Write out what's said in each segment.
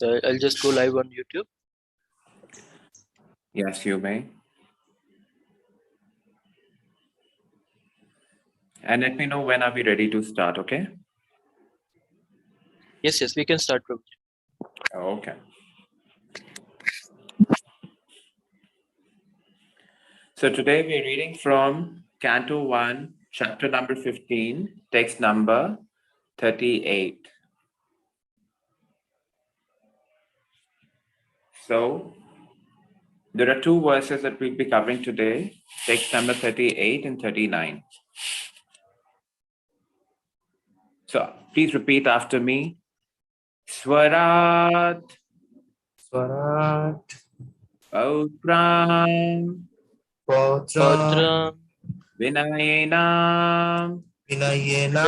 I'll just go live on YouTube. Yes, you may. And let me know when are we ready to start, okay? Yes, we can start, Prabhuji. Okay. So today we're reading from Canto 1, chapter number 15, text number 38. So there are two verses that we'll be covering today, text number 38 and 39. So please repeat after me. Swarat, Swarat, Pautram, Patram, Vinayena, Vinayena,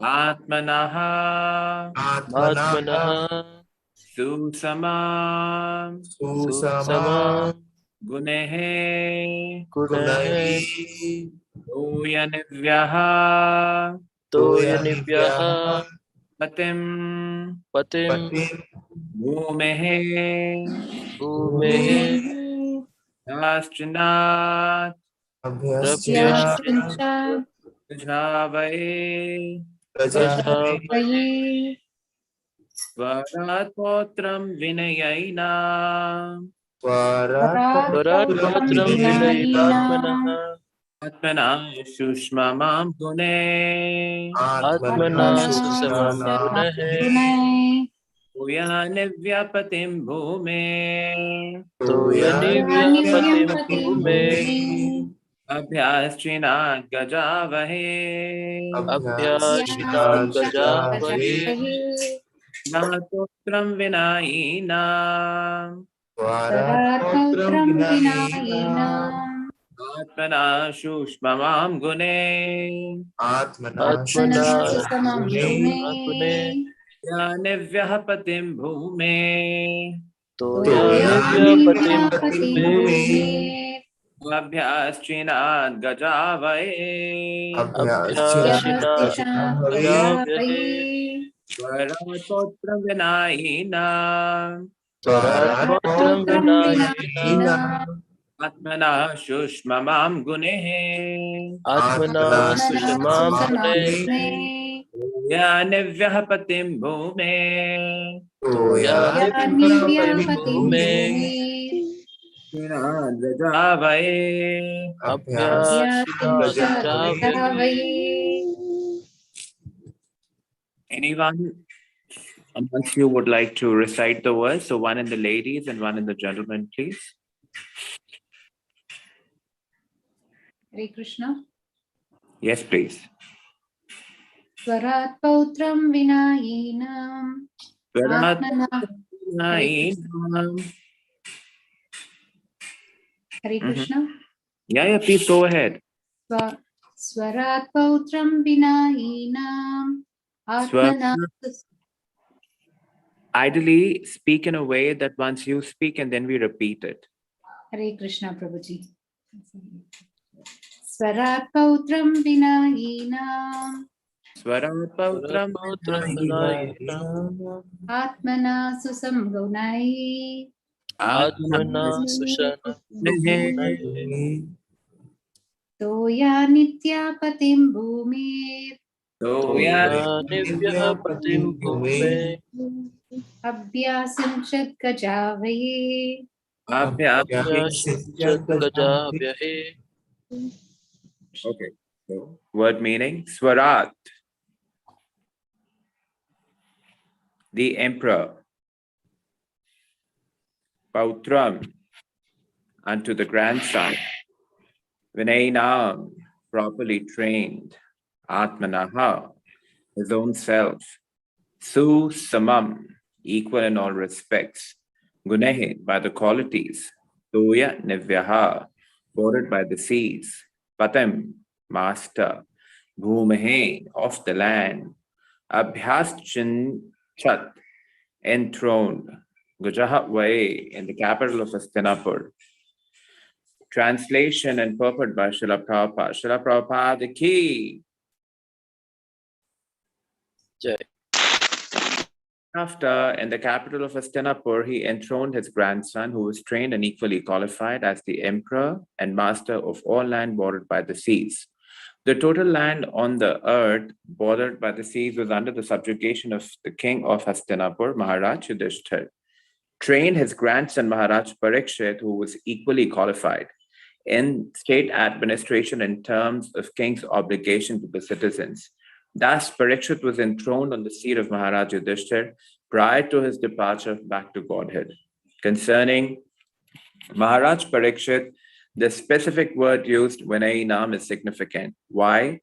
Atmanaha, Atmanaha, Susama, Susama, Gunehe, Gunahe, Uyanivyaha, Toyanivyaha, Patim, Patim, Patim, Bhumehe, Bhumehe, Yastrinat, Abhyasya, Yashtincha Javaye, Prajapati, Swarat Potram Vinayena, Swarat, Swarat Patram Vinayatmanaha, Atmana Shushmamam Gune, Atmana Susamam Susana, Gunahe, Uyanivyapatim Bhume, Toyanivyapatim Bhume, Abhyastrinat Gajavahe, Abhyashinat Gajavahe, Natotram Vinayena, Swaratotram Vinayena, Atmana Shushmamam Gune, Atmana Atmana Susamam Susamam Gune, Yanivyapatim Bhume, Toyanivyapatim Patim Bhume, Abhyastrinat Gajavahe, Abhyashinat Gajavahe, Svaratotram Vinayena, Swaratmatram Vinayena, Atmana Shushmamam Gunehe, Atmana Susamam Gune, Yanivyapatim Bhume, Toyanivyapatim Bhume, Gajavahe. Abhyashinat Gajavahe. Anyone amongst you would like to recite the words? So one in the ladies and one in the gentlemen, please. Hare Krishna. Yes, please. Swarat Pautram Vinayena Atmana. Hare Krishna. Yeah, please go ahead. Swarat Pautram Vinayena Atmana. Ideally, speak in a way that once you speak and then we repeat it. Hare Krishna Prabhuji. Swarat Pautram Vinayena Swarat Pautram Vinayena, Atmana Susamgunai Atmana Sushana Gunahe, Toya Nityapatim Bhumi Toyanivyapatim Bhume, Abhyasam Gajavaye. Abhyashinat Gajavahe. Okay. So, word meaning Swarat, the emperor. Pautram, unto the grandson. Vinayinam, properly trained. Atmanaha, his own self. Susamam, equal in all respects. Gunehe, by the qualities. Toya Nivyaha, bordered by the seas. Patam, master. Bhumehe, of the land. Abhyaschin-chat, enthroned. Gujahat Vai, in the capital of Hastinapur. Translation and purport by Srila Prabhupada. Srila Prabhupada ki. Jai. After, in the capital of Hastinapur, he enthroned his grandson, who was trained and equally qualified as the emperor and master of all land bordered by the seas. The total land on the earth bordered by the seas was under the subjugation of the king of Hastinapur, Maharaj Yudhishthir. Trained his grandson Maharaj Parikshit, who was equally qualified in state administration in terms of king's obligation to the citizens. Thus, Parikshit was enthroned on the seat of Maharaj Yudhishthir prior to his departure back to godhead. Concerning Maharaj Parikshit, the specific word used, Vinayinam, is significant. Why?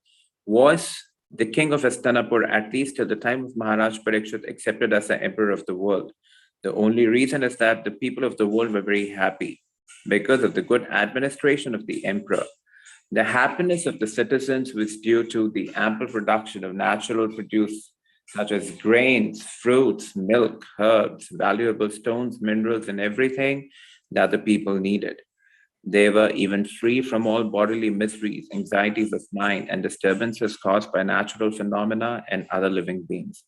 Was the king of Hastinapur, at least till the time of Maharaj Parikshit, accepted as the emperor of the world? The only reason is that the people of the world were very happy because of the good administration of the emperor. The happiness of the citizens was due to the ample production of natural produce such as grains, fruits, milk, herbs, valuable stones, minerals, and everything that the people needed. They were even free from all bodily miseries, anxieties of mind, and disturbances caused by natural phenomena and other living beings.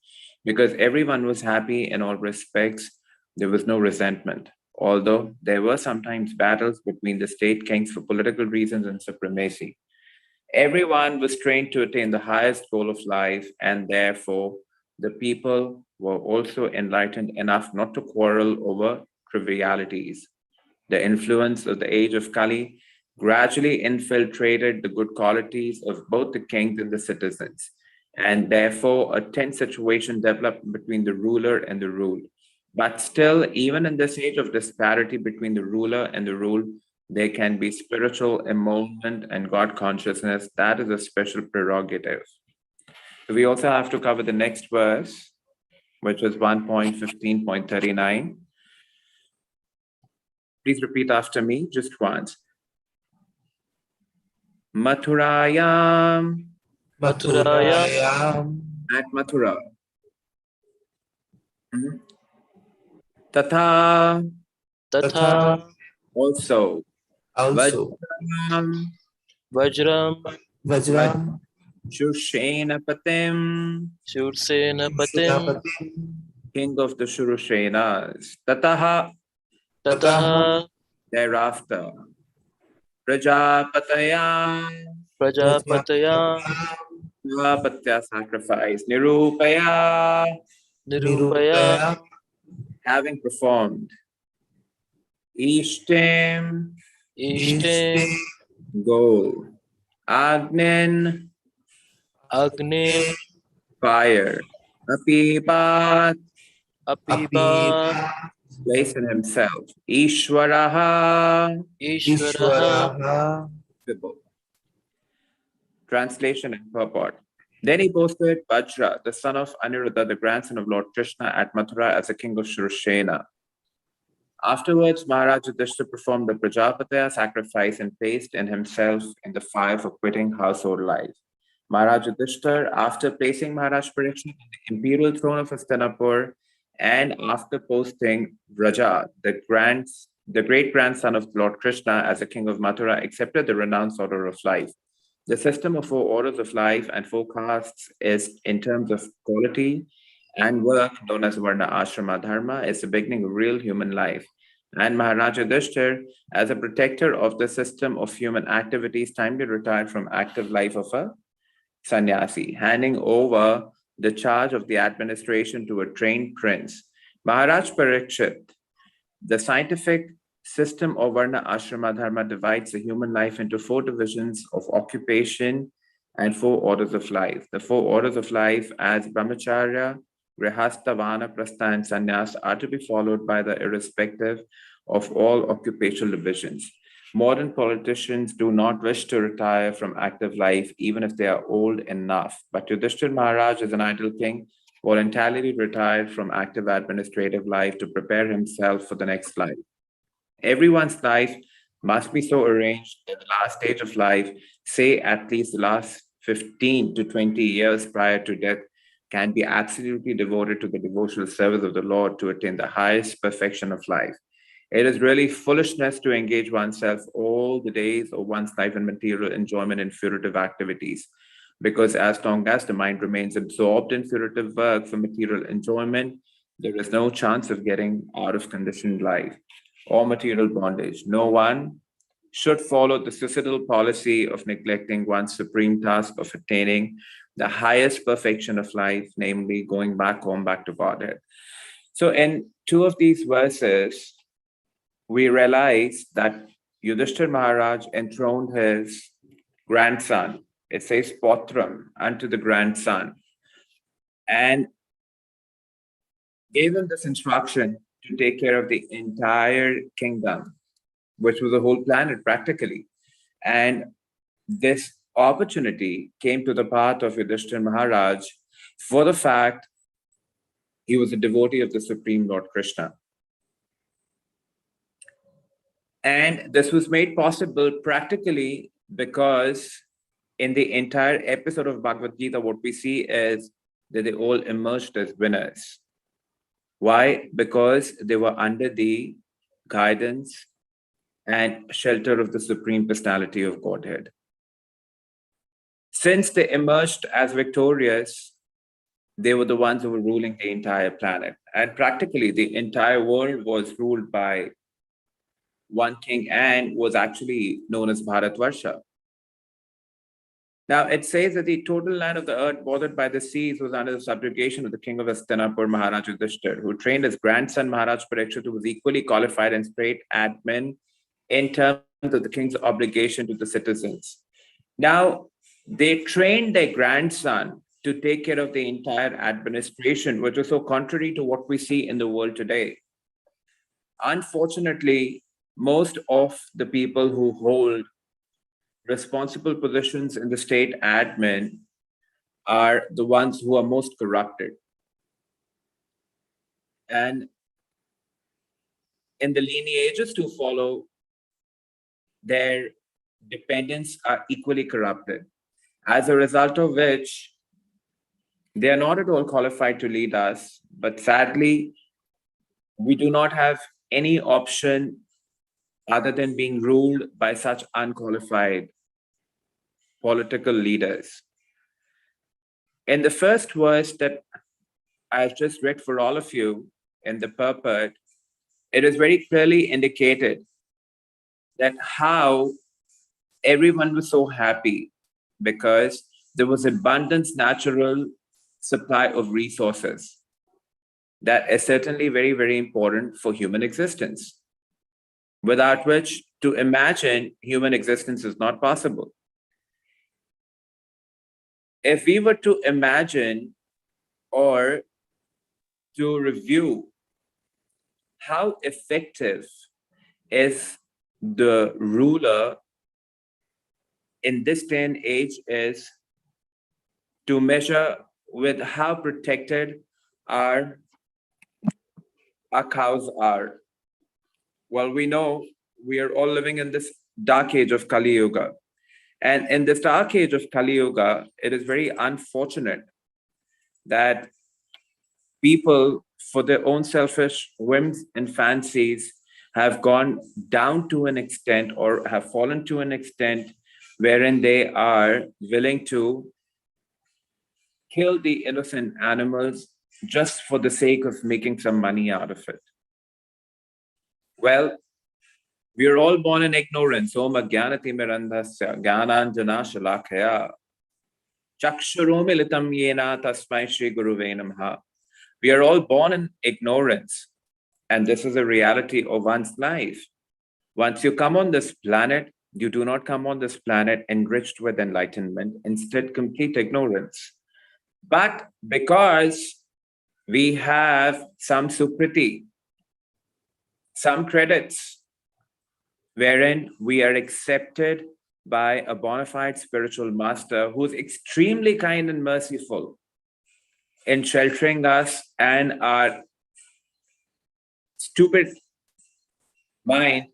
Because everyone was happy in all respects, there was no resentment. Although there were sometimes battles between the state kings for political reasons and supremacy. Everyone was trained to attain the highest goal of life, and therefore the people were also enlightened enough not to quarrel over trivialities. The influence of the age of Kali gradually infiltrated the good qualities of both the kings and the citizens, and therefore a tense situation developed between the ruler and the ruled. But still, even in this age of disparity between the ruler and the ruled, there can be spiritual emolument and God consciousness. That is a special prerogative. So we also have to cover the next verse, which is 1.15.39. Please repeat after me just once. Mathurayam. Mathurayam. At Mathura. Tatha. Tatha. Also. Also. Vajram. Vajram. Shursena Patim. Shursenapatim. King of the Shurushenas. Tataha. Tataha. Thereafter. Prajapataya. Prajapataya. Prajapatya sacrifice. Nirupaya. Nirupaya. Having performed. Ishtem. Ishtem. Goal. Agnin. Agni. Fire. Apipat. Apiba. Place in himself. Ishwaraha. Ishvaraha. Translation and purport. Then he posted Vajra, the son of Aniruddha, the grandson of Lord Krishna, at Mathura as a king of Shursena. Afterwards, Maharaj Yudhishthira performed the Prajapataya sacrifice and placed in himself in the fire for quitting household life. Maharaj Yudhishthira, after placing Maharaj Parikshit on the imperial throne of Hastinapur, and after posting Vraja, the great-grandson of Lord Krishna, as a king of Mathura, accepted the renounced order of life. The system of 4 orders of life and 4 castes is, in terms of quality and work, known as Varna Ashrama Dharma, is the beginning of real human life. And Maharaj Yudhishthira, as a protector of the system of human activities, timely retired from active life of a sannyasi, handing over the charge of the administration to a trained prince. Maharaj Parikshit, the scientific system of Varna Ashrama Dharma divides the human life into 4 divisions of occupation and 4 orders of life. The 4 orders of life as Brahmacharya, Grihastha, Vanaprastha, and Sannyas are to be followed by the irrespective of all occupational divisions. Modern politicians do not wish to retire from active life even if they are old enough. But Yudhishthira Maharaj, as an ideal king, voluntarily retired from active administrative life to prepare himself for the next life. Everyone's life must be so arranged that the last stage of life, say at least the last 15 to 20 years prior to death, can be absolutely devoted to the devotional service of the Lord to attain the highest perfection of life. It is really foolishness to engage oneself all the days of one's life in material enjoyment and furtive activities, because as long as the mind remains absorbed in furtive work for material enjoyment, There is no chance of getting out of conditioned life or material bondage. No one should follow the suicidal policy of neglecting one's supreme task of attaining the highest perfection of life, namely going back home, back to Godhead. So in two of these verses, we realize that Yudhishthira Maharaj enthroned his grandson. It says Potram, unto the grandson, and gave him this instruction to take care of the entire kingdom, which was a whole planet practically. And this opportunity came to the path of Yudhishthira Maharaj for the fact he was a devotee of the Supreme Lord Krishna. And this was made possible practically because in the entire episode of Bhagavad Gita, what we see is that they all emerged as winners. Why? Because they were under the guidance and shelter of the Supreme Personality of Godhead. Since they emerged as victorious, they were the ones who were ruling the entire planet. And practically the entire world was ruled by one king and was actually known as Bharatvarsha. Now, it says that the total land of the earth bordered by the seas was under the subjugation of the king of Hastinapur, Maharaj Yudhishthira, who trained his grandson Maharaj Parikshit, who was equally qualified and straight admin in terms of the king's obligation to the citizens. Now, they trained their grandson to take care of the entire administration, which was so contrary to what we see in the world today. Unfortunately, most of the people who hold responsible positions in the state admin are the ones who are most corrupted. And in the lineages to follow, their dependents are equally corrupted, as a result of which they are not at all qualified to lead us. But sadly, we do not have any option other than being ruled by such unqualified political leaders. In the first verse that I've just read for all of you in the purport, it is very clearly indicated that how everyone was so happy because there was abundance natural supply of resources. That is certainly very, very important for human existence, without which to imagine human existence is not possible. If we were to imagine or to review how effective is the ruler in this day and age is to measure with how protected our cows are. Well, we know we are all living in this dark age of Kali Yuga. And in this dark age of Kali Yuga, it is very unfortunate that people, for their own selfish whims and fancies, have gone down to an extent or have fallen to an extent wherein they are willing to kill the innocent animals just for the sake of making some money out of it. Well, we are all born in ignorance. Oma jnanati mirandhasya jnananjana shalakaya chakshuromilitam yena tasmai shri guruve namaha. We are all born in ignorance, and this is a reality of one's life. Once you come on this planet, you do not come on this planet enriched with enlightenment, instead complete ignorance. But because we have some sukriti, some credits, wherein we are accepted by a bona fide spiritual master who is extremely kind and merciful in sheltering us and our stupid mind,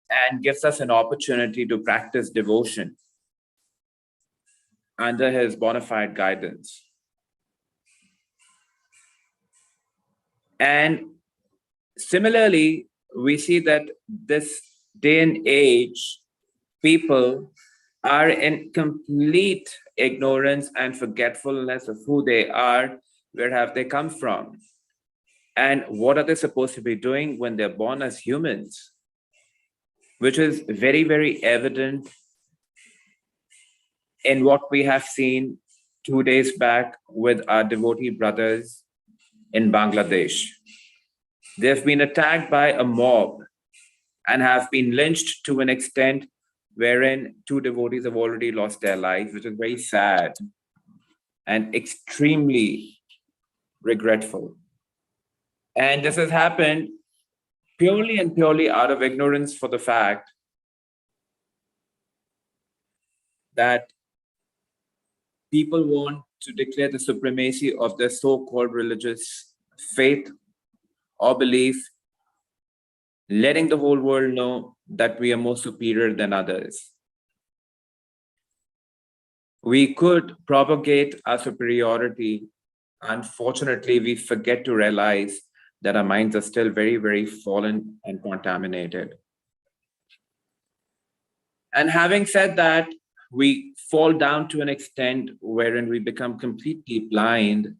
and gives us an opportunity to practice devotion under his bona fide guidance. And similarly, we see that this day and age, people are in complete ignorance and forgetfulness of who they are, where have they come from. And what are they supposed to be doing when they're born as humans? Which is very, very evident in what we have seen 2 days back with our devotee brothers in Bangladesh. They've been attacked by a mob and have been lynched to an extent wherein 2 devotees have already lost their lives, which is very sad and extremely regretful. And this has happened purely and purely out of ignorance for the fact that people want to declare the supremacy of their so-called religious faith or belief, letting the whole world know that we are more superior than others. We could propagate our superiority. Unfortunately, we forget to realize that our minds are still very, very fallen and contaminated. And having said that, we fall down to an extent wherein we become completely blind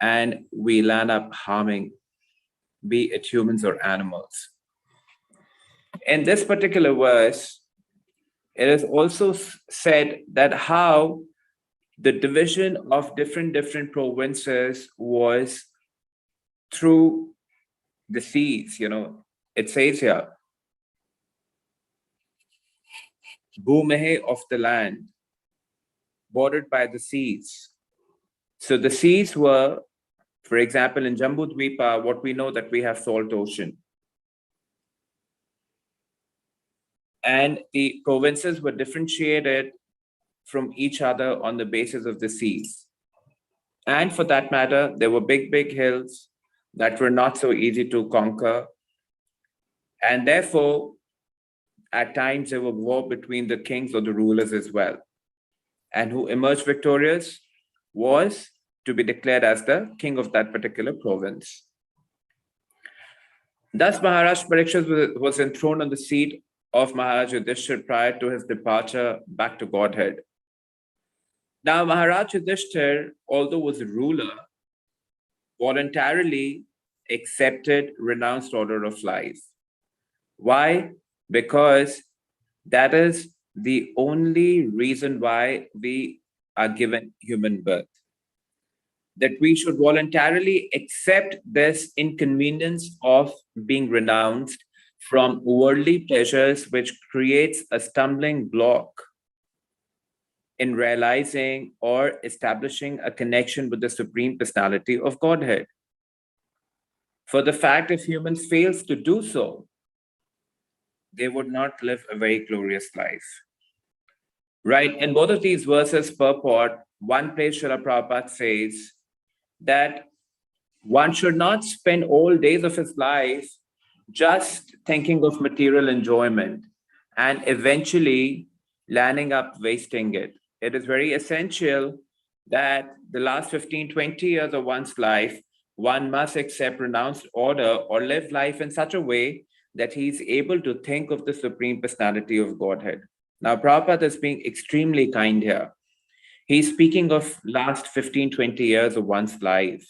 and we land up harming, be it humans or animals. In this particular verse, it is also said that how the division of different provinces was through the seas. It says here, Bhumehe of the land, bordered by the seas. So the seas were, for example, in Jambudvipa, what we know that we have salt ocean. And the provinces were differentiated from each other on the basis of the seas. And for that matter, there were big, big hills that were not so easy to conquer. And therefore, at times there were war between the kings or the rulers as well. And who emerged victorious was to be declared as the king of that particular province. Thus, Maharaj Parikshit was enthroned on the seat of Maharaj Yudhishthir prior to his departure back to Godhead. Now, Maharaj Yudhishthir, although was a ruler, voluntarily accepted renounced order of life. Why? Because that is the only reason why we are given human birth. That we should voluntarily accept this inconvenience of being renounced from worldly pleasures, which creates a stumbling block in realizing or establishing a connection with the Supreme Personality of Godhead. For the fact if humans fails to do so, they would not live a very glorious life. Right? In both of these verses purport, one place Srila Prabhupada says that one should not spend all days of his life just thinking of material enjoyment and eventually landing up wasting it. It is very essential that the last 15, 20 years of one's life, one must accept renounced order or live life in such a way that he's able to think of the Supreme Personality of Godhead. Now, Prabhupada is being extremely kind here. He's speaking of last 15, 20 years of one's life,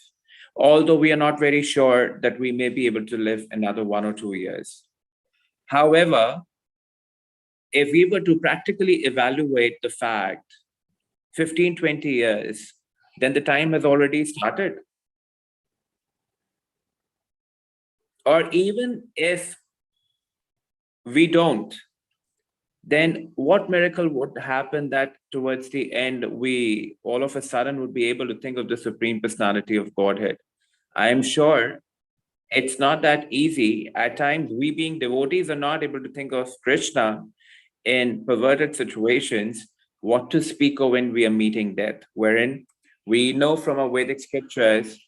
although we are not very sure that we may be able to live another 1 or 2 years. However, if we were to practically evaluate the fact, 15, 20 years, then the time has already started. Or even if we don't, then what miracle would happen that towards the end, we all of a sudden would be able to think of the Supreme Personality of Godhead? I am sure it's not that easy. At times, we being devotees are not able to think of Krishna in perverted situations, what to speak of when we are meeting death, wherein we know from our Vedic scriptures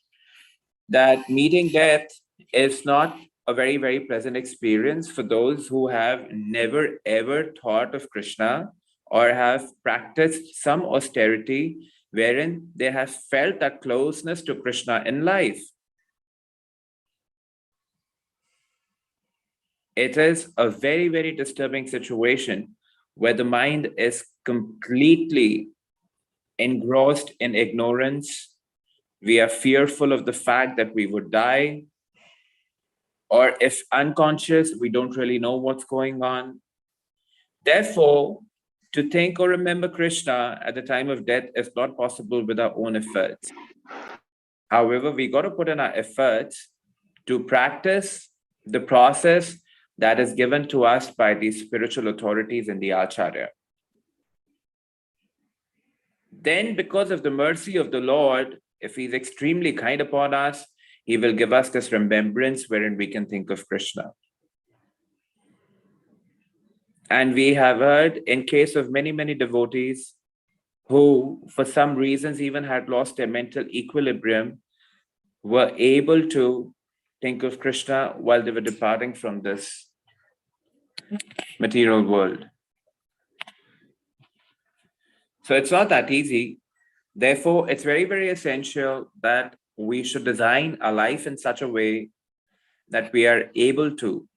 that meeting death is not a very, very pleasant experience for those who have never ever thought of Krishna or have practiced some austerity wherein they have felt that closeness to Krishna in life. It is a very, very disturbing situation where the mind is completely engrossed in ignorance. We are fearful of the fact that we would die. or if unconscious, we don't really know what's going on. Therefore, to think or remember Krishna at the time of death is not possible with our own efforts. However, we got to put in our efforts to practice the process that is given to us by the spiritual authorities and the Acharya. Then, because of the mercy of the Lord, if He's extremely kind upon us, He will give us this remembrance wherein we can think of Krishna. And we have heard in case of many, many devotees who, for some reasons, even had lost their mental equilibrium, were able to think of Krishna while they were departing from this material world. So it's not that easy. Therefore, it's very, very essential that we should design our life in such a way that we are able to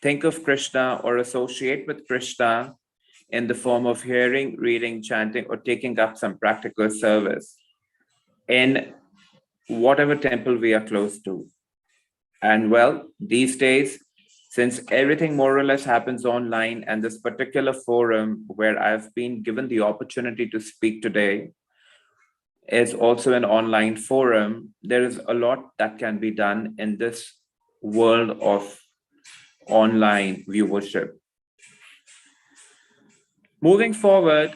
think of Krishna or associate with Krishna in the form of hearing, reading, chanting, or taking up some practical service in whatever temple we are close to. And well, these days, since everything more or less happens online, and this particular forum where I've been given the opportunity to speak today is also an online forum, there is a lot that can be done in this world of online viewership. Moving forward,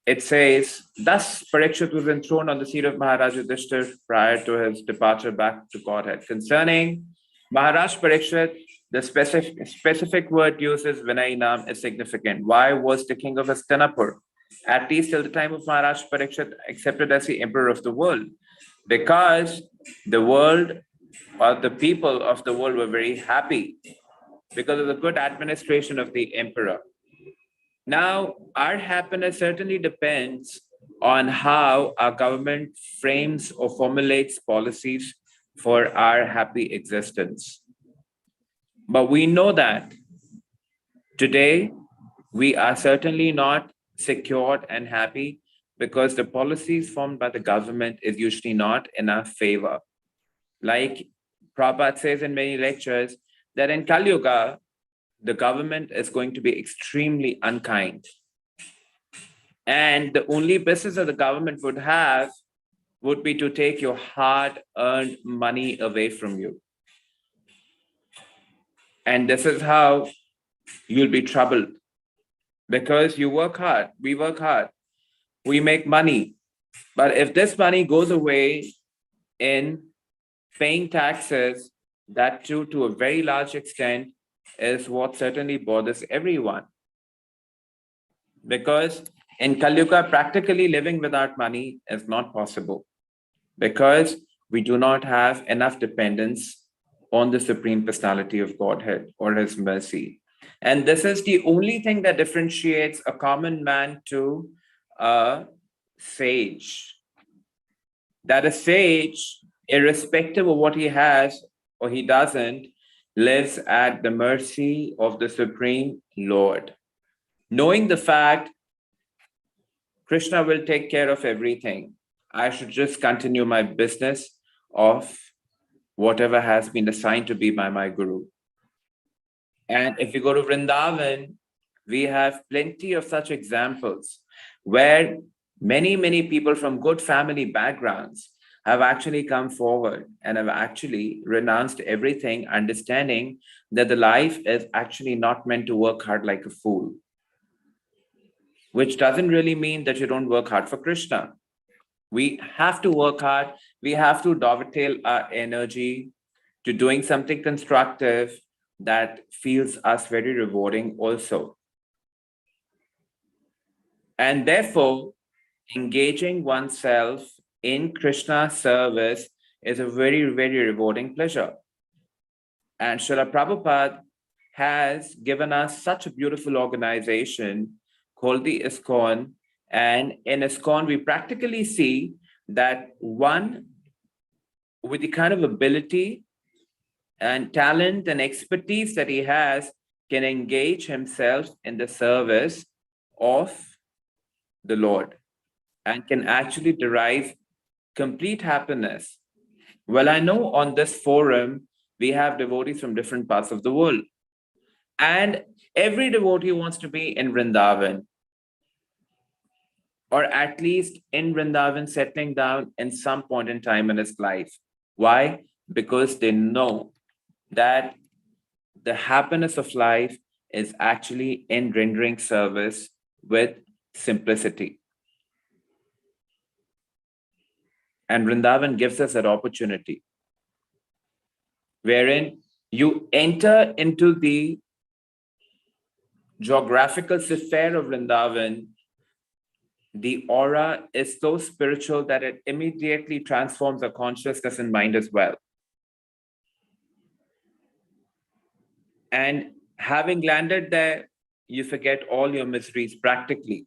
it says, thus Parikshit was enthroned on the seat of Maharaj Yudhishthir prior to his departure back to Godhead. Concerning Maharaj Parikshit, the specific word used is Vinay is significant. Why was the king of Hastinapur, at least till the time of Maharaj Parikshit, accepted as the emperor of the world? Because the world, or the people of the world, were very happy because of the good administration of the emperor. Now, our happiness certainly depends on how our government frames or formulates policies for our happy existence. But we know that today we are certainly not secured and happy because the policies formed by the government is usually not in our favor. Like Prabhupada says in many lectures, that in Kali Yuga, the government is going to be extremely unkind. And the only business that the government would have would be to take your hard-earned money away from you. And this is how you'll be troubled. Because you work hard, we work hard, we make money. But if this money goes away in paying taxes, that too to a very large extent is what certainly bothers everyone. Because in Kali Yuga, practically living without money is not possible because we do not have enough dependence on the Supreme Personality of Godhead or His mercy. And this is the only thing that differentiates a common man to a sage. That a sage, irrespective of what he has or he doesn't, lives at the mercy of the Supreme Lord. Knowing the fact Krishna will take care of everything, I should just continue my business of whatever has been assigned to be by my Guru. And if you go to Vrindavan, we have plenty of such examples where many, many people from good family backgrounds have actually come forward and have actually renounced everything, understanding that the life is actually not meant to work hard like a fool. Which doesn't really mean that you don't work hard for Krishna. We have to work hard. We have to dovetail our energy to doing something constructive that feels us very rewarding also. And therefore, engaging oneself in Krishna's service is a very, very rewarding pleasure. And Srila Prabhupada has given us such a beautiful organization called the ISKCON. And in ISKCON, we practically see that one with the kind of ability and talent and expertise that he has can engage himself in the service of the Lord and can actually derive complete happiness Well, I know on this forum, we have devotees from different parts of the world. And every devotee wants to be in Vrindavan, or at least in Vrindavan, settling down in some point in time in his life. Why? Because they know that the happiness of life is actually in rendering service with simplicity. And Vrindavan gives us that opportunity, wherein you enter into the geographical sphere of Vrindavan. The aura is so spiritual that it immediately transforms our consciousness and mind as well. And having landed there, you forget all your miseries practically.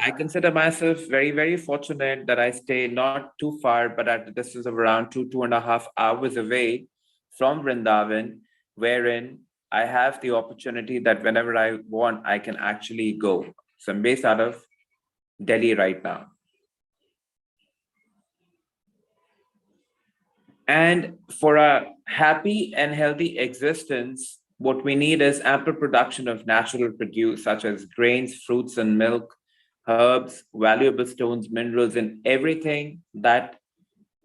I consider myself very, very fortunate that I stay not too far, but at the distance of around 2.5 hours away from Vrindavan, wherein I have the opportunity that whenever I want, I can actually go. So I'm based out of Delhi right now. And for a happy and healthy existence, what we need is ample production of natural produce, such as grains, fruits, and milk, herbs, valuable stones, minerals, and everything that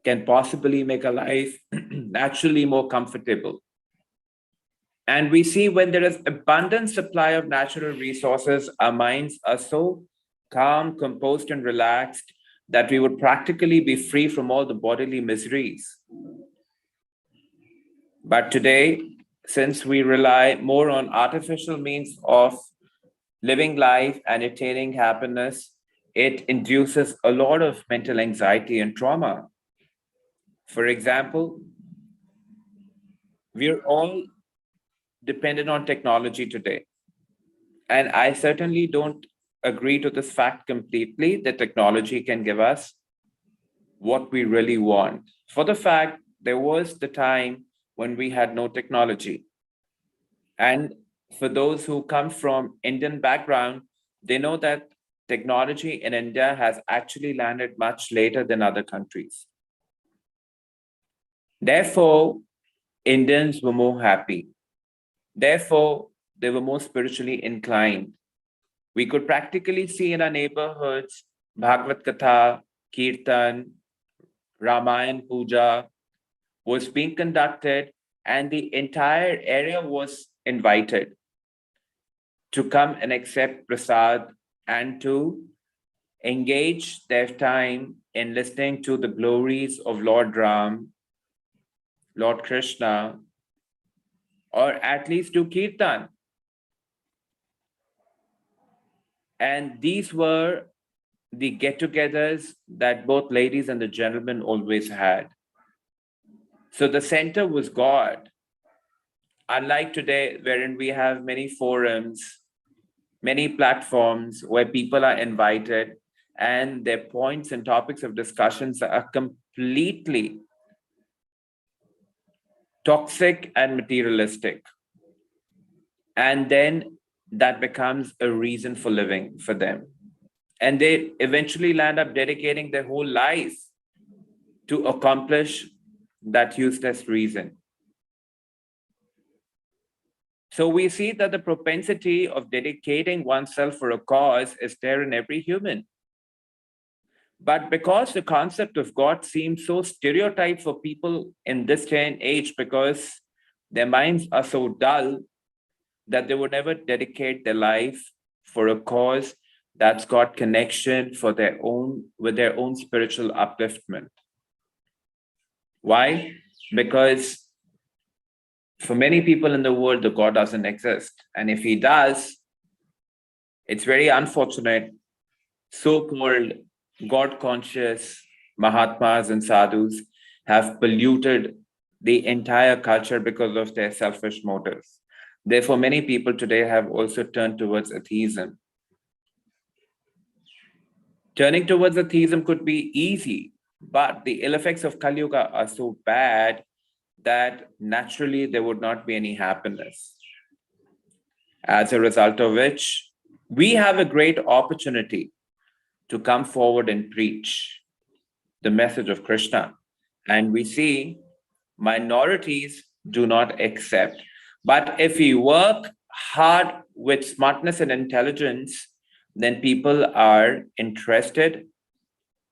can possibly make a life naturally more comfortable. And we see when there is abundant supply of natural resources, our minds are so calm, composed, and relaxed that we would practically be free from all the bodily miseries. But today, since we rely more on artificial means of living life and attaining happiness, it induces a lot of mental anxiety and trauma. For example, we're all dependent on technology today. And I certainly don't agree to this fact completely that technology can give us what we really want. For the fact, there was the time when we had no technology. And for those who come from Indian background, they know that technology in India has actually landed much later than other countries. Therefore, Indians were more happy. Therefore, they were more spiritually inclined. We could practically see in our neighborhoods Bhagavad Katha, Kirtan, Ramayan Puja was being conducted, and the entire area was invited to come and accept prasad and to engage their time in listening to the glories of Lord Ram, Lord Krishna, or at least do kirtan. And these were the get-togethers that both ladies and the gentlemen always had. So the center was God. Unlike today, wherein we have many forums, many platforms where people are invited and their points and topics of discussions are completely toxic and materialistic. And then that becomes a reason for living for them. And they eventually land up dedicating their whole life to accomplish that useless reason. So we see that the propensity of dedicating oneself for a cause is there in every human. But because the concept of God seems so stereotyped for people in this day and age, because their minds are so dull that they would never dedicate their life for a cause that's got connection with their own spiritual upliftment. Why? Because for many people in the world, the God doesn't exist. And if he does, it's very unfortunate. So-called God-conscious Mahatmas and Sadhus have polluted the entire culture because of their selfish motives. Therefore, many people today have also turned towards atheism. Turning towards atheism could be easy, but the ill effects of Kali Yuga are so bad that naturally there would not be any happiness. As a result of which, we have a great opportunity to come forward and preach the message of Krishna. And we see minorities do not accept. But if we work hard with smartness and intelligence, then people are interested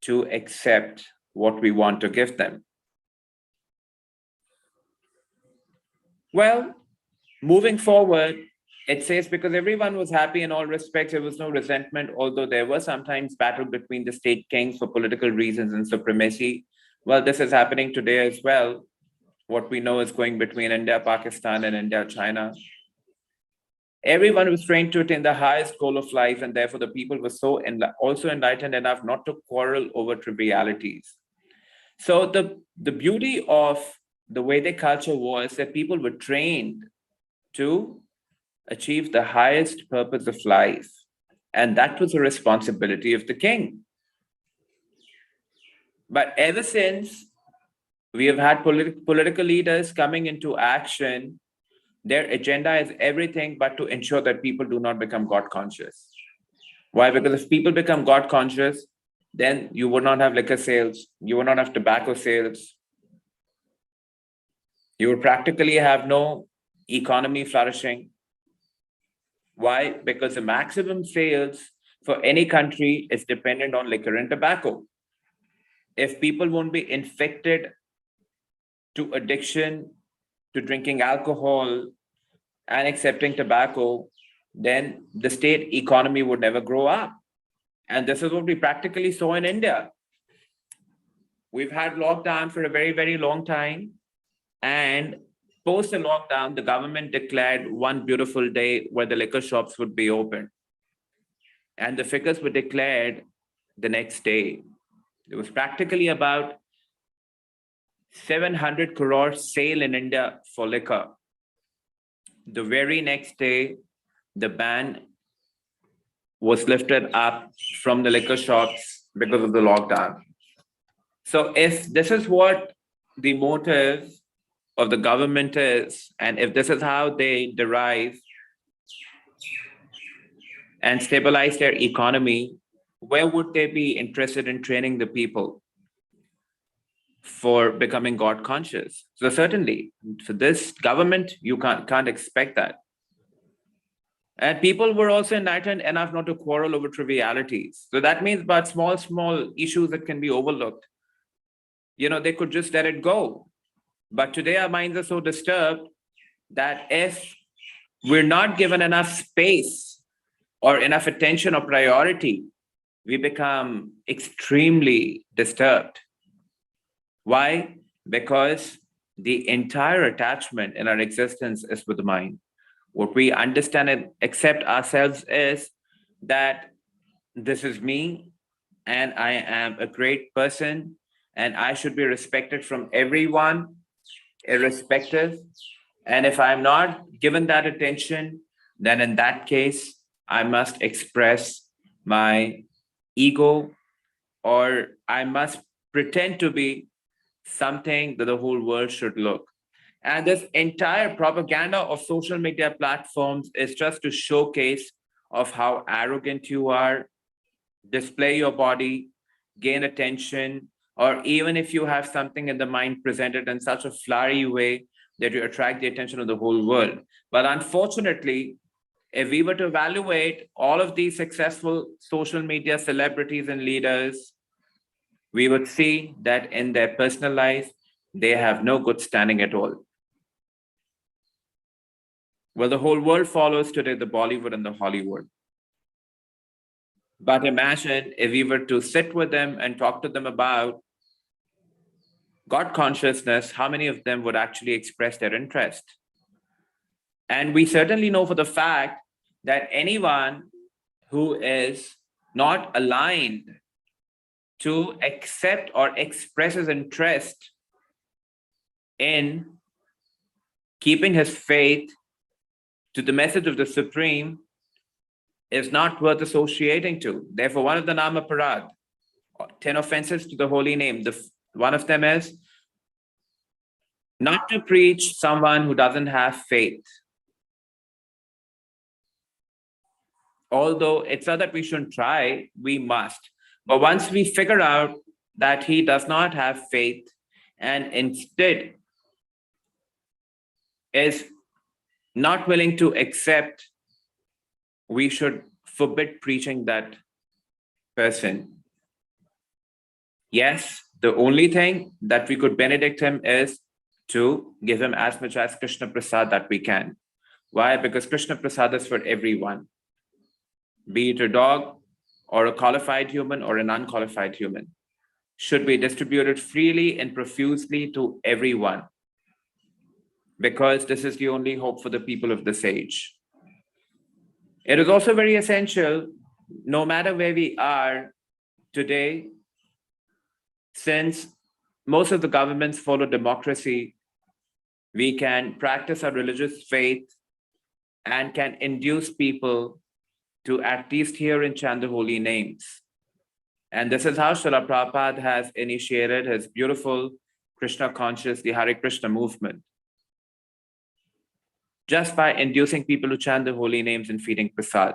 to accept what we want to give them. Well, moving forward, it says, because everyone was happy in all respects, there was no resentment, although there was sometimes battle between the state kings for political reasons and supremacy. Well, this is happening today as well. What we know is going between India, Pakistan, and India, China. Everyone was trained to attain the highest goal of life, and therefore the people were also enlightened enough not to quarrel over trivialities. So the beauty of the Vedic culture was that people were trained to achieve the highest purpose of life, and that was the responsibility of the king. But ever since we have had political leaders coming into action, their agenda is everything but to ensure that people do not become God conscious. Why? Because if people become God conscious, then you would not have liquor sales, you would not have tobacco sales, you would practically have no economy flourishing. Why? Because the maximum sales for any country is dependent on liquor and tobacco. If people won't be infected to addiction, to drinking alcohol and accepting tobacco, then the state economy would never grow up. And this is what we practically saw in India. We've had lockdown for a very, very long time. And post the lockdown, the government declared one beautiful day where the liquor shops would be open. And the figures were declared the next day. It was practically about 700 crore sale in India for liquor. The very next day, the ban was lifted up from the liquor shops because of the lockdown. So if this is what the motive of the government is, and if this is how they derive and stabilize their economy, where would they be interested in training the people for becoming God conscious? So certainly for this government, you can't expect that. And people were also enlightened enough not to quarrel over trivialities. So that means about small issues that can be overlooked. They could just let it go. But today our minds are so disturbed that if we're not given enough space or enough attention or priority, we become extremely disturbed. Why? Because the entire attachment in our existence is with the mind. What we understand and accept ourselves is that this is me and I am a great person and I should be respected from everyone, irrespective. And if I'm not given that attention, then in that case, I must express my ego, or I must pretend to be something that the whole world should look. And this entire propaganda of social media platforms is just to showcase of how arrogant you are, display your body, gain attention, or even if you have something in the mind presented in such a flowery way that you attract the attention of the whole world. But unfortunately, if we were to evaluate all of these successful social media celebrities and leaders, we would see that in their personal life, they have no good standing at all. Well, the whole world follows today the Bollywood and the Hollywood. But imagine if we were to sit with them and talk to them about God consciousness, how many of them would actually express their interest? And we certainly know for the fact that anyone who is not aligned to accept or express his interest in keeping his faith to the message of the Supreme is not worth associating to. Therefore, one of the Nama Parad, 10 offenses to the holy name, one of them is not to preach someone who doesn't have faith. Although it's not that we shouldn't try, we must. But once we figure out that he does not have faith and instead is not willing to accept, we should forbid preaching that person. Yes, the only thing that we could benedict him is to give him as much as Krishna Prasad that we can. Why? Because Krishna Prasad is for everyone, be it a dog or a qualified human or an unqualified human, should be distributed freely and profusely to everyone, because this is the only hope for the people of this age. It is also very essential, no matter where we are today, since most of the governments follow democracy, we can practice our religious faith and can induce people to at least hear and chant the holy names. And this is how Srila Prabhupada has initiated his beautiful Krishna conscious, the Hare Krishna movement, just by inducing people to chant the holy names and feeding prasad.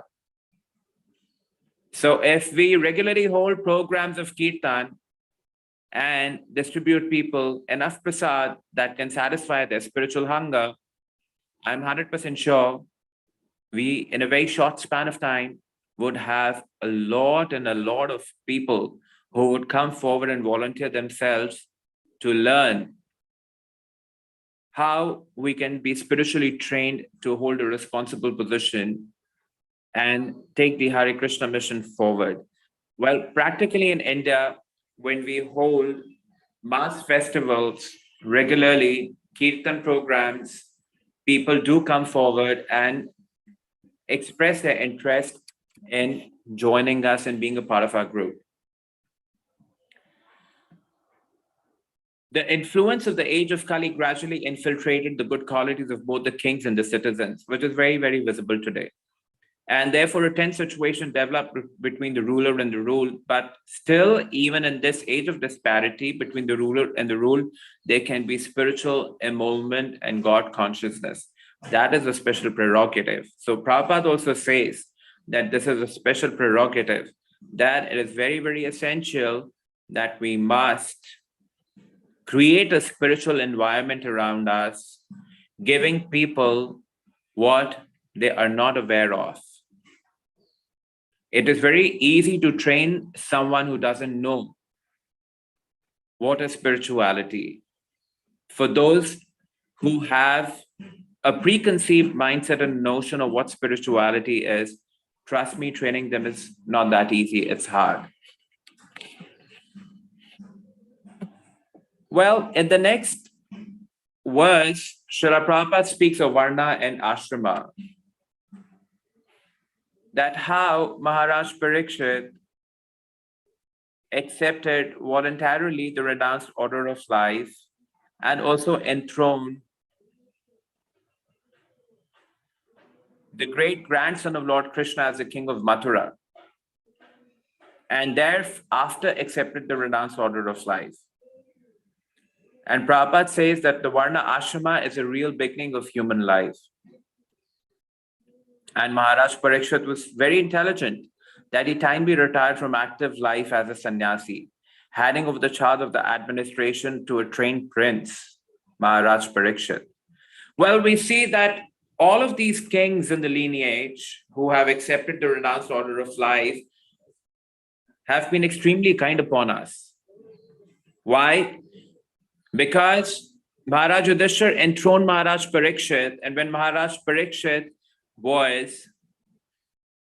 So if we regularly hold programs of kirtan and distribute people enough prasad that can satisfy their spiritual hunger, I'm 100% sure we, in a very short span of time, would have a lot of people who would come forward and volunteer themselves to learn how we can be spiritually trained to hold a responsible position and take the Hare Krishna mission forward. Well, practically in India, when we hold mass festivals regularly, kirtan programs, people do come forward and express their interest in joining us and being a part of our group. The influence of the age of Kali gradually infiltrated the good qualities of both the kings and the citizens, which is very, very visible today. And therefore, a tense situation developed between the ruler and the ruled. But still, even in this age of disparity between the ruler and the ruled, there can be spiritual emolument and God consciousness. That is a special prerogative. So Prabhupada also says that this is a special prerogative, that it is very, very essential that we must create a spiritual environment around us, giving people what they are not aware of. It is very easy to train someone who doesn't know what is spirituality. For those who have a preconceived mindset and notion of what spirituality is, trust me, training them is not that easy, it's hard. Well, in the next verse, Srila Prabhupada speaks of Varna and Ashrama, that how Maharaj Parikshit accepted voluntarily the renounced order of life and also enthroned the great grandson of Lord Krishna as the king of Mathura, and thereafter accepted the renounced order of life. And Prabhupada says that the Varna Ashrama is a real beginning of human life. And Maharaj Parikshit was very intelligent, that he timely retired from active life as a sannyasi, handing over the charge of the administration to a trained prince, Maharaj Parikshit. Well, we see that all of these kings in the lineage who have accepted the renounced order of life have been extremely kind upon us. Why? Because Maharaj Yudhishthira enthroned Maharaj Parikshit, and when Maharaj Parikshit was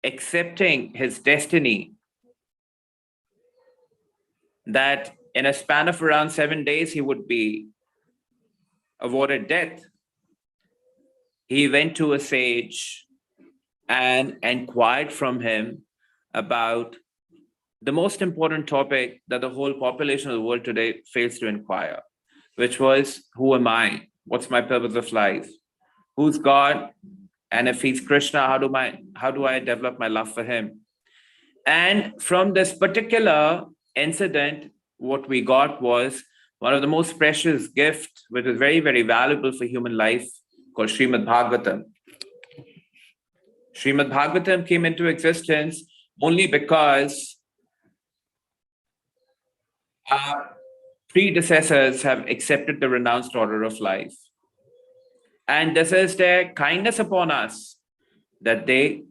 accepting his destiny, that in a span of around 7 days he would be awarded death, he went to a sage and inquired from him about the most important topic that the whole population of the world today fails to inquire, which was, who am I? What's my purpose of life? Who's God? And if he's Krishna, how do I develop my love for him? And from this particular incident, what we got was one of the most precious gifts, which is very, very valuable for human life, called Śrīmad-Bhāgavatam. Śrīmad-Bhāgavatam came into existence only because Our predecessors have accepted the renounced order of life. And this is their kindness upon us, that they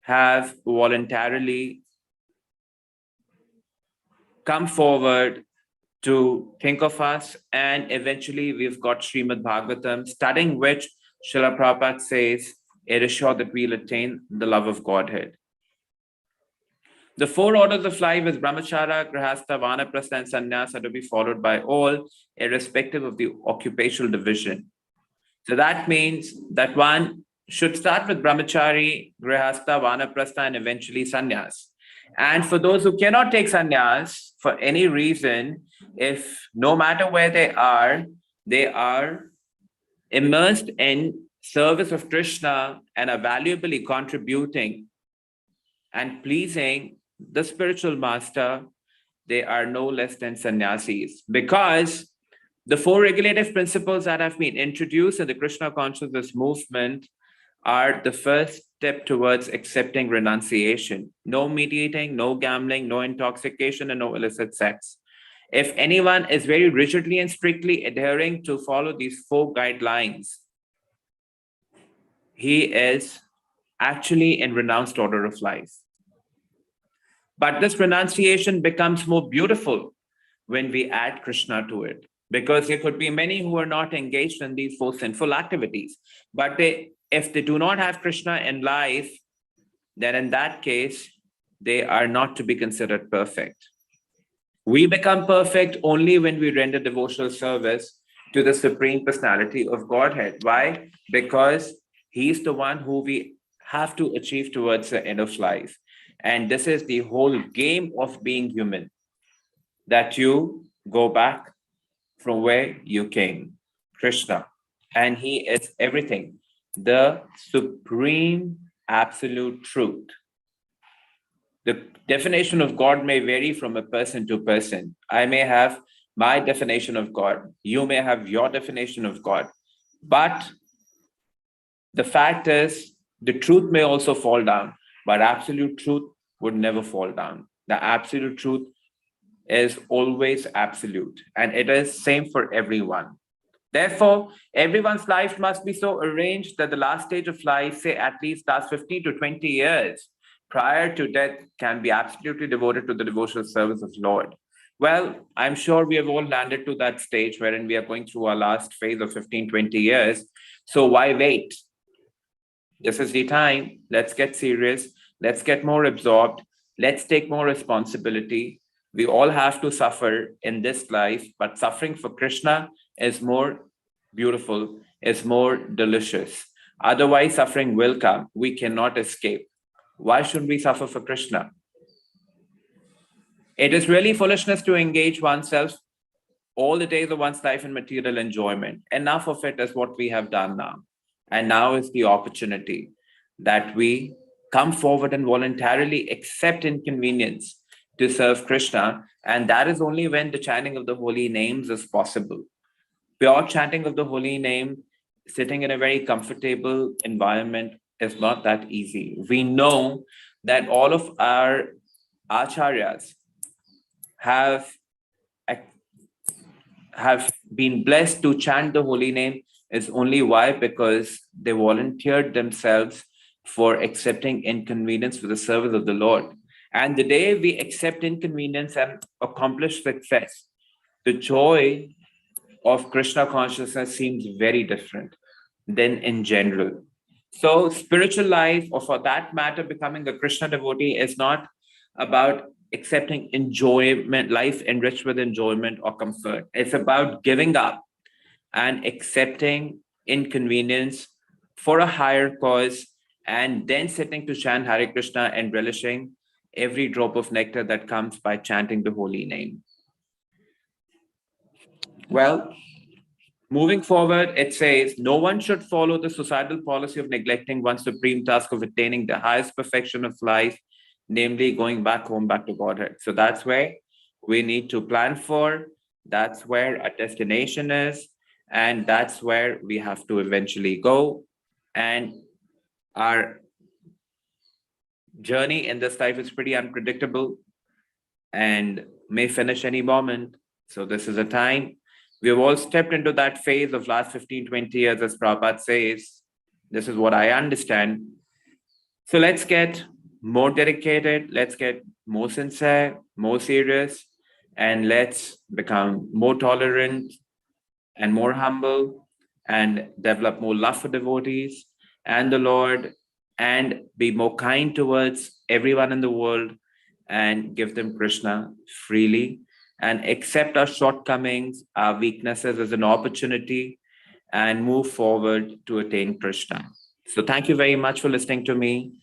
have voluntarily come forward to think of us. And eventually we've got Śrīmad-Bhāgavatam, studying which Srila Prabhupada says, it is sure that we'll attain the love of Godhead. The four orders of life is Brahmacharya, Grihastha, Vanaprastha, and Sannyas are to be followed by all, irrespective of the occupational division. So that means that one should start with Brahmachari, Grihastha, Vanaprastha, and eventually Sannyas. And for those who cannot take sannyas for any reason, if no matter where they are immersed in service of Krishna and are valuably contributing and pleasing the spiritual master, they are no less than sannyasis. Because the four regulative principles that have been introduced in the Krishna consciousness movement are the first step towards accepting renunciation. No meat eating, no gambling, no intoxication, and no illicit sex. If anyone is very rigidly and strictly adhering to follow these four guidelines, he is actually in renounced order of life. But this renunciation becomes more beautiful when we add Krishna to it, because there could be many who are not engaged in these four sinful activities, but if they do not have Krishna in life, then in that case, they are not to be considered perfect. We become perfect only when we render devotional service to the Supreme Personality of Godhead. Why? Because He's the one who we have to achieve towards the end of life. And this is the whole game of being human, that you go back from where you came, Krishna. And He is everything, the supreme absolute truth. The definition of God may vary from a person to person. I may have my definition of God. You may have your definition of God. But the fact is, the truth may also fall down, but absolute truth would never fall down. The absolute truth is always absolute, and it is same for everyone. Therefore, everyone's life must be so arranged that the last stage of life, say at least last 50 to 20 years prior to death, can be absolutely devoted to the devotional service of Lord. Well, I'm sure we have all landed to that stage wherein we are going through our last phase of 15, 20 years. So why wait? This is the time. Let's get serious. Let's get more absorbed. Let's take more responsibility. We all have to suffer in this life, but suffering for Krishna is more beautiful, is more delicious. Otherwise, suffering will come. We cannot escape. Why should we suffer for Krishna? It is really foolishness to engage oneself all the days of one's life in material enjoyment. Enough of it is what we have done now. And now is the opportunity that we come forward and voluntarily accept inconvenience to serve Krishna. And that is only when the chanting of the holy names is possible. Pure chanting of the holy name, sitting in a very comfortable environment, is not that easy. We know that all of our acharyas have been blessed to chant the holy name is only why? Because they volunteered themselves for accepting inconvenience for the service of the Lord. And the day we accept inconvenience and accomplish success, the joy of Krishna consciousness seems very different than in general. So spiritual life, or for that matter, becoming a Krishna devotee, is not about accepting enjoyment, life enriched with enjoyment or comfort. It's about giving up and accepting inconvenience for a higher cause, and then sitting to chant Hare Krishna and relishing every drop of nectar that comes by chanting the holy name. Well, moving forward, it says, no one should follow the societal policy of neglecting one's supreme task of attaining the highest perfection of life, namely going back home, back to Godhead. So that's where we need to plan for. That's where our destination is. And that's where we have to eventually go. And our journey in this life is pretty unpredictable. And may finish any moment. So this is a time. We have all stepped into that phase of last 15, 20 years, as Prabhupada says. This is what I understand. So let's get more dedicated. Let's get more sincere, more serious, and let's become more tolerant and more humble and develop more love for devotees and the Lord, and be more kind towards everyone in the world and give them Krishna freely, and accept our shortcomings, our weaknesses as an opportunity, and move forward to attain Krishna. So thank you very much for listening to me.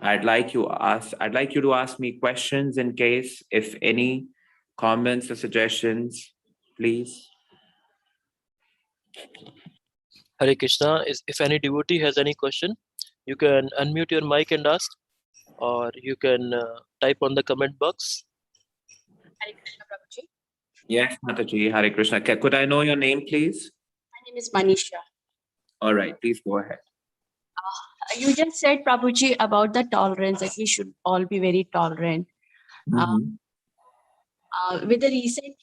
I'd like you to ask me questions in case, if any comments or suggestions, please. Hare Krishna. If any devotee has any question, you can unmute your mic and ask, or you can type on the comment box. Hare Krishna, Prabhuji. Yes, Mataji, Hare Krishna. Could I know your name, please? My name is Manisha. All right, please go ahead. You just said, Prabhuji, about the tolerance, that we should all be very tolerant. Mhm. With the recent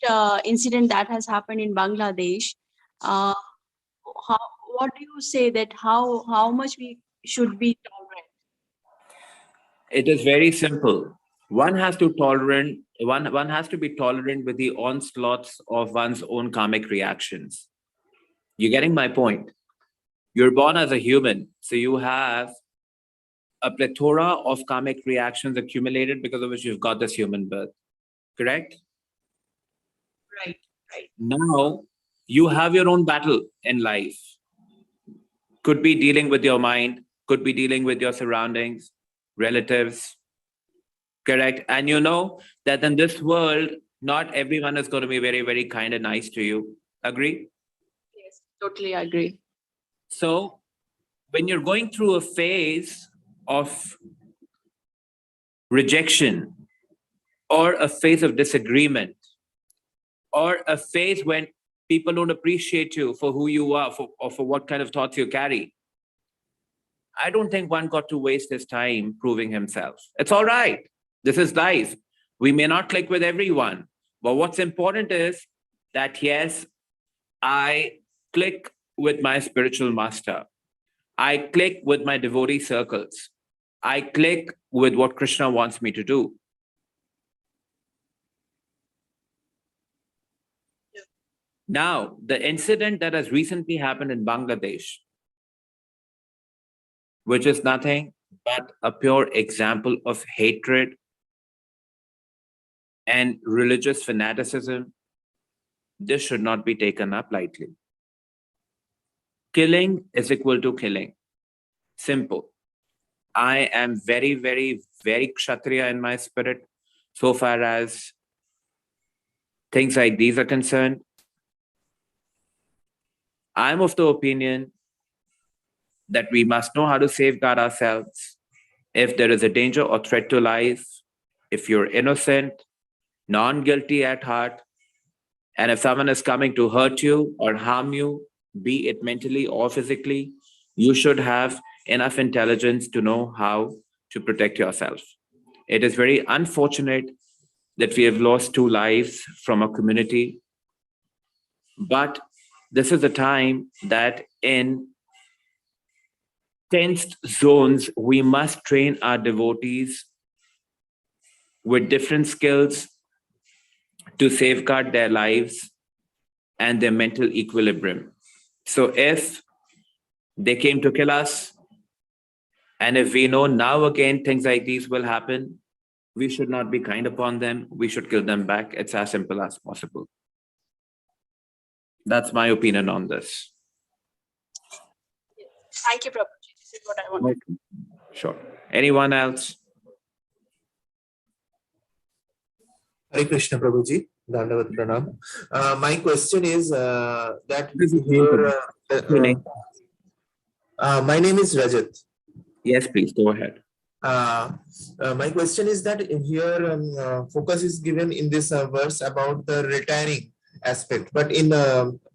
incident that has happened in Bangladesh, what do you say that how much we should be tolerant? It is very simple. One has to be tolerant with the onslaughts of one's own karmic reactions. You're getting my point? You're born as a human, so you have a plethora of karmic reactions accumulated because of which you've got this human birth. Correct? Right. Now, you have your own battle in life. Could be dealing with your mind, could be dealing with your surroundings, relatives. Correct? And you know that in this world, not everyone is going to be very, very kind and nice to you. Agree? Yes, totally agree. So, when you're going through a phase of rejection, or a phase of disagreement, or a phase when people don't appreciate you for who you are, or for what kind of thoughts you carry, I don't think one got to waste his time proving himself. It's all right. This is life. We may not click with everyone, but what's important is that, yes, I click with my spiritual master. I click with my devotee circles. I click with what Krishna wants me to do. Now, the incident that has recently happened in Bangladesh, which is nothing but a pure example of hatred and religious fanaticism, this should not be taken up lightly. Killing is equal to killing. Simple. I am very, very, very Kshatriya in my spirit, so far as things like these are concerned. I'm of the opinion that we must know how to safeguard ourselves. If there is a danger or threat to life, if you're innocent, non-guilty at heart, and if someone is coming to hurt you or harm you, be it mentally or physically, you should have enough intelligence to know how to protect yourself. It is very unfortunate that we have lost 2 lives from a community, but this is a time that in tensed zones, we must train our devotees with different skills to safeguard their lives and their mental equilibrium. So if they came to kill us, and if we know now again things like these will happen, we should not be kind upon them. We should kill them back. It's as simple as possible. That's my opinion on this. Thank you, Prabhuji. This is what I wanted. Sure. Anyone else? Hare Krishna, Prabhuji. Dandavat Pranam. My question is that This is here, Your name? my name is Rajat. Yes, please go ahead. My question is that here focus is given in this verse about the retiring aspect, but in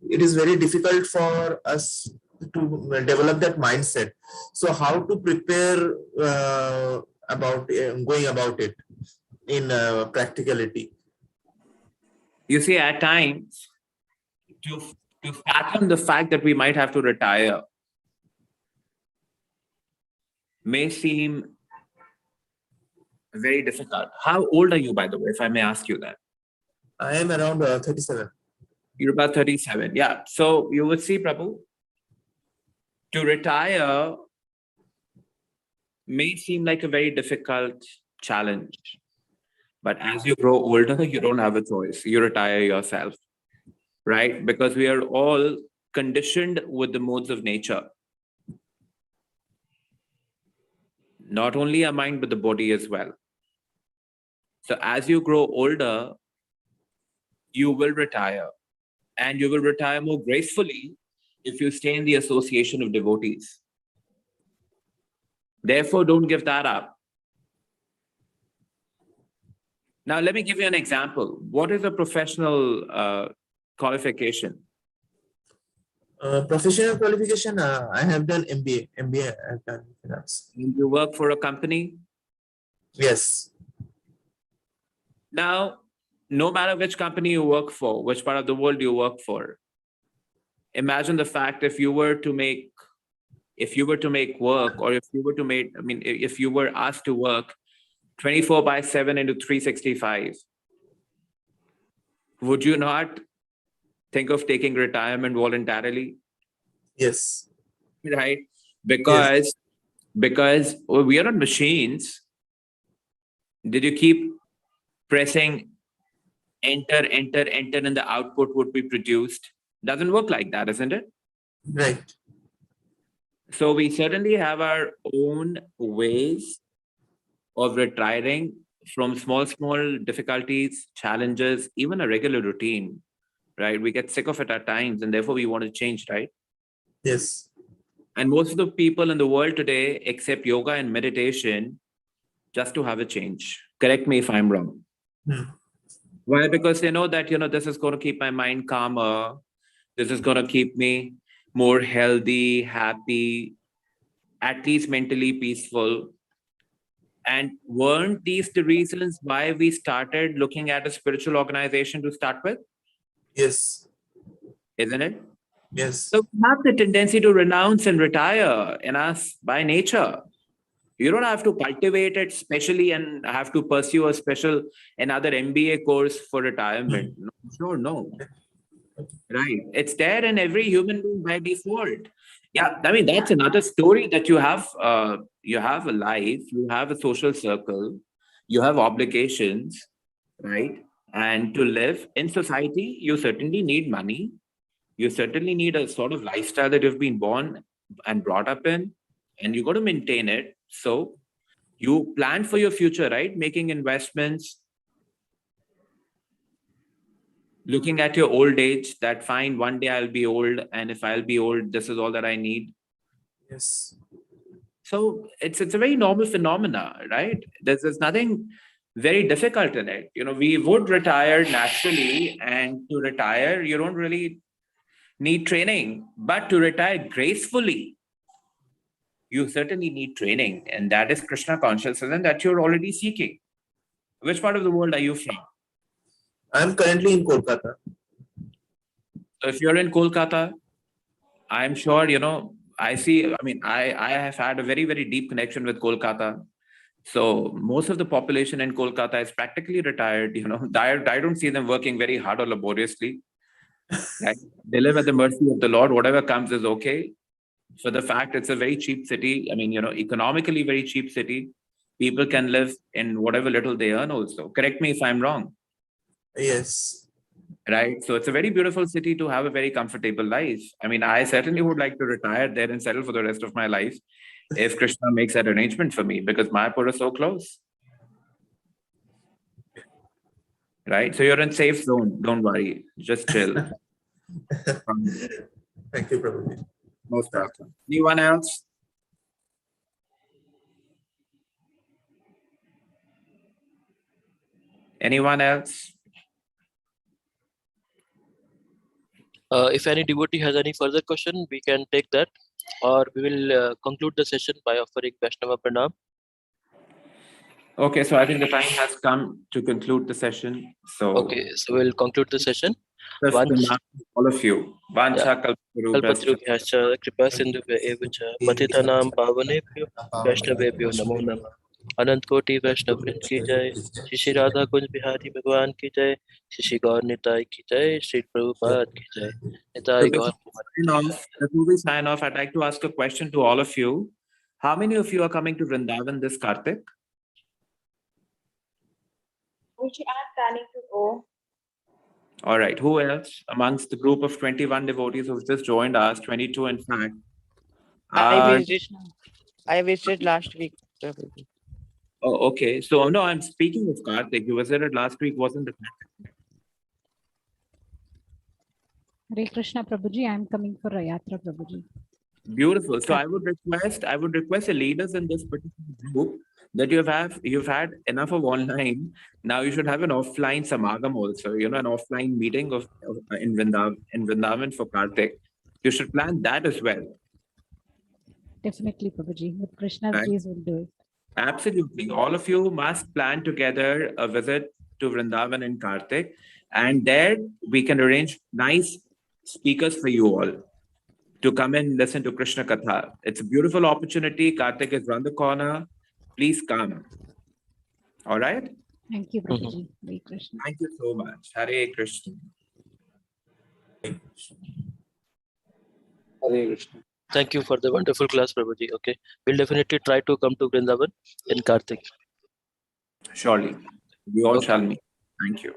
it is very difficult for us to develop that mindset. So how to prepare about going about it in practicality? You see, at times, to fathom the fact that we might have to retire may seem very difficult. How old are you, by the way, if I may ask you that? I am around 37. You're about 37. Yeah. So you would see, Prabhu, to retire may seem like a very difficult challenge. But as you grow older, you don't have a choice. You retire yourself, right? Because we are all conditioned with the modes of nature. Not only our mind, but the body as well. So as you grow older, you will retire. And you will retire more gracefully if you stay in the association of devotees. Therefore, don't give that up. Now, let me give you an example. What is a professional qualification? Professional qualification, I have done MBA. MBA I have done finance. You work for a company? Yes. Now, no matter which company you work for, which part of the world you work for, imagine the fact if you were to make work, or if you were to make, if you were asked to work 24/7 into 365, would you not think of taking retirement voluntarily? Yes. Right? Because we are not machines. Did you keep pressing enter, and the output would be produced? Doesn't work like that, isn't it? Right. So we certainly have our own ways of retiring from small difficulties, challenges, even a regular routine, right? We get sick of it at times, and therefore we want to change, right? Yes. And most of the people in the world today accept yoga and meditation just to have a change. Correct me if I'm wrong. Why? Because they know that, this is going to keep my mind calmer. This is going to keep me more healthy, happy, at least mentally peaceful. And weren't these the reasons why we started looking at a spiritual organization to start with? Yes. Isn't it? Yes. So we have the tendency to renounce and retire in us by nature. You don't have to cultivate it specially and have to pursue another MBA course for retirement. No. Right. It's there in every human being by default. Yeah, that's another story, that you have a life, you have a social circle, you have obligations, right? And to live in society, you certainly need money. You certainly need a sort of lifestyle that you've been born and brought up in, and you got to maintain it. So you plan for your future, right? Making investments, looking at your old age, that fine, one day I'll be old, and if I'll be old, this is all that I need. Yes. So it's a very normal phenomena, right? There's nothing very difficult in it. We would retire naturally, and to retire, you don't really need training. But to retire gracefully, you certainly need training, and that is Krishna consciousness, and that you're already seeking. Which part of the world are you from? I'm currently in Kolkata. So if you're in Kolkata, I'm sure, I have had a very, very deep connection with Kolkata. So most of the population in Kolkata is practically retired. I don't see them working very hard or laboriously. Right? They live at the mercy of the Lord. Whatever comes is okay. For the fact it's a very cheap city. Economically very cheap city. People can live in whatever little they earn also. Correct me if I'm wrong. Yes. Right. So it's a very beautiful city to have a very comfortable life. I certainly would like to retire there and settle for the rest of my life if Krishna makes that arrangement for me, because Mayapur is so close. Right. So you're in safe zone. Don't worry. Just chill. Thank you, Prabhuji. Most welcome. Anyone else? Anyone else? If any devotee has any further question, we can take that, or we will conclude the session by offering Vaishnava Pranam. Okay, so I think the time has come to conclude the session. So, Okay, so we'll conclude the session. just Vanch- remind all of you. Vancha Kalpatarubhyascha kripa sindhubhya eva cha patitanam pavanebhyo vaishnavebhyo namo namah. अनंत कोटि वैष्णव वृंद की जय, श्री श्री राधा कुंज बिहारी भगवान की जय, श्री श्री गौर निताई की जय, श्री प्रभुपाद की जय, निताई गौर Before we sign off, I'd like to ask a question to all of you. How many of you are coming to Vrindavan this Kartik? Which I'm planning to go. All right. Who else amongst the group of 21 devotees who've just joined us, 22 in fact? I visited last week. Prabhuji. Oh, okay. So, no, I'm speaking of Kartik. You visited last week, wasn't it? Hare Krishna Prabhuji, I am coming for Rayatra Prabhuji. Beautiful. So I would request the leaders in this particular group that you've had enough of online. Now you should have an offline samagam also, an offline meeting of in Vrindavan for Kartik. You should plan that as well. Definitely Prabhuji, with Krishna's Right. grace we'll do it. Absolutely. All of you must plan together a visit to Vrindavan in Kartik, and there we can arrange nice speakers for you all to come and listen to Krishna Katha. It's a beautiful opportunity. Kartik is around the corner. Please come. All right? Thank you Prabhuji. Hare Krishna. Thank you so much. Hare Krishna. Hare Krishna. Thank you for the wonderful class, Prabhuji. Okay, we'll definitely try to come to Vrindavan in Kartik. Surely. We all Okay. shall meet. Thank you.